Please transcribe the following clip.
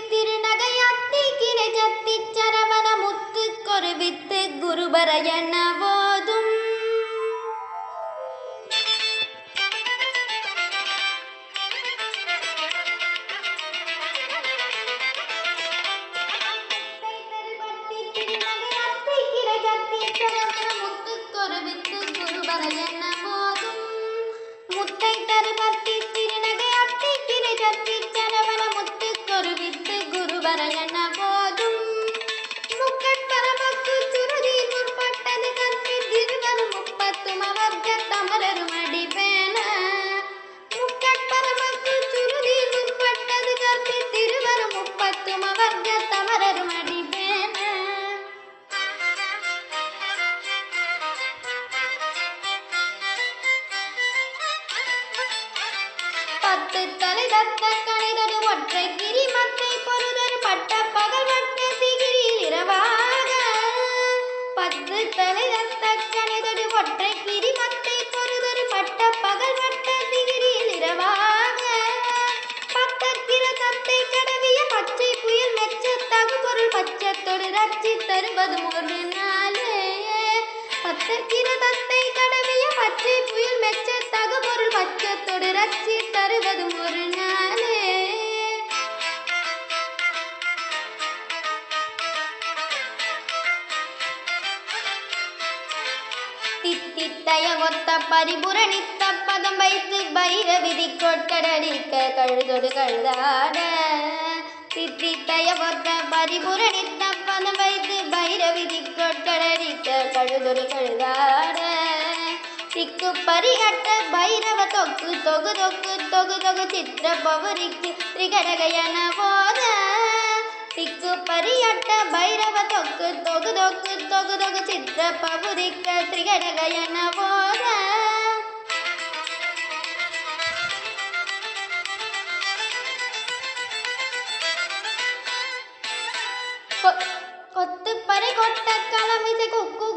திருநகையாத்தி கிரை சத்தி சரவண முத்து கொருவித்து குருபரையன போதும் முத்தை தருபத்தி திருநகை அத்தி கிரை சத்தி சரவண முத்து கொருவித்து குருபரையன போதும் முக்கட்பரமக்கு சுருதி முற்பட்டது கத்தி திருவரும் முப்பத்தும் அவர்க தமரரும் அடிபேன முக்கட்பரமக்கு சுருதி முற்பட்டது கத்தி திருவரும் முப்பத்தும் அவர்க தமரரும் அடிபேன பத்து தலை தத்த கணிதொரு ஒற்றை கிரிமத்தை பொருதொரு பட்ட பகல் வட்ட திகிரியில் இரவாக பத்து தலை தத்த கணிதொரு ஒற்றை கிரிமத்தை பொருதொரு பட்ட பகல் வட்ட திகிரியில் இரவாக பத்தற்கிற தத்தை கடவிய பச்சை புயல் மெச்ச தகு பொருள் பச்சத்தொடு ரட்சி தருவது ஒரு நாளே பத்தற்கிற தத்தை கடவிய பச்சை புயல் மெச்ச தகு பொருள் பச்சத்தொடு ரட்சி தருவதும் ஒரு நாளே தித்தித்தய ஒத்த பரிபுரணித்த பதம் வைத்து பைர விதி கொட்டடிக்க கழுதொடு கழுதாட தித்தித்தய ஒத்த பரிபுரணித்த பதம் வைத்து பைர விதி கொட்டடிக்க கழுதொடு கழுதாட திக்கு பரிகட்ட பைரவ தொக்கு தொகு தொக்கு தொகு தொகு சித்திர பௌரிக்கு திரிகடகயன போத திக்கு பரிகட்ட பைரவ தொக்கு தொகு தொக்கு தொகு தொகு சித்திர பௌரிக்க திரிகடகயன போத கொத்து பறை கொட்ட களமிசை குக்கு